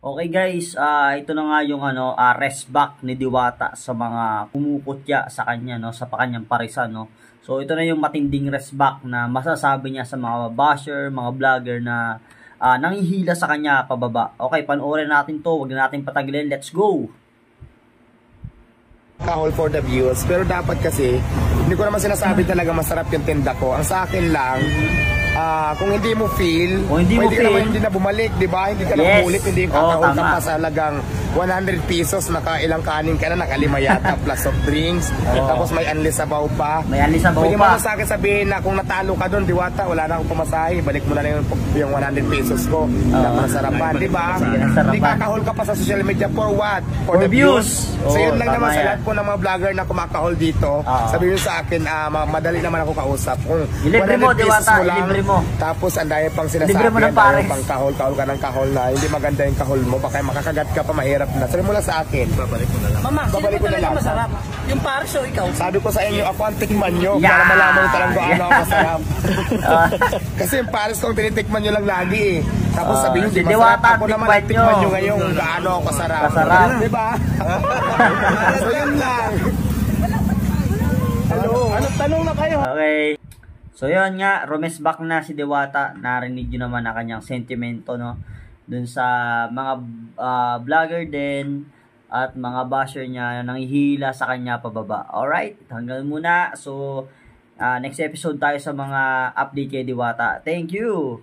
Okay guys, ito na nga yung rest back ni Diwata sa mga kumukutya sa kanya, no, sa kanyang parisan, no. So ito na yung matinding rest back na masasabi niya sa mga basher, mga vlogger na nanghihila sa kanya pababa. Okay, panoorin natin to, wag na natin patagilin. Let's go. Kahol for the views, pero dapat kasi hindi ko naman sinasabi talaga masarap yung tinda ko. Ang sa akin lang, kung hindi mo feel, pwede ka naman hindi na bumalik, di ba? Hindi ka na bumulit, hindi yung kakahol ka pa sa halagang 100 pesos, nakailang kanin ka na, nakalima yata, plus of drinks, tapos may unli sabaw pa. May unli sabaw pwede pa. Pwede mo sa akin sabihin na kung natalo ka doon, Diwata, wala na akong pumasahe, balik mo na lang yung 100 pesos ko, nasarapan, di ba? Hindi kakahol ka pa sa social media for what? For the views. So yun lang naman sa lahat po ng mga vlogger na kumakahol dito, sabihin sa akin, madali naman ako kausap. Kung ilibre mo, Diwata, ilibre mo. Tapos ang dahil pang sinasabi, ang dahil pang kahol ka ng kahol na hindi maganda yung kahol mo, baka makakagat ka pa, mahirap na. Sabi mo lang sa akin, babalik ko na lang. Mama, babalik ko na lang. Masarap. Yung pares o ikaw? Sabi ko sa inyo, ako ang tikman nyo para malaman nyo talagang ano ako masarap. Kasi yung pares kong tinitikman nyo lang lagi eh. Tapos sabihin, di masarap. Ako naman ang tikman nyo ngayon gaano ako kasarap. Kasarap. Diba? So yun lang. Anong tanong na kayo? Okay. So yun nga, rumes back na si Diwata. Narinig nyo naman na kanyang sentimento, no, dun sa mga vlogger din at mga basher niya na nanghihila sa kanya pababa. Alright, hanggang muna. So next episode tayo sa mga update kay Diwata. Thank you!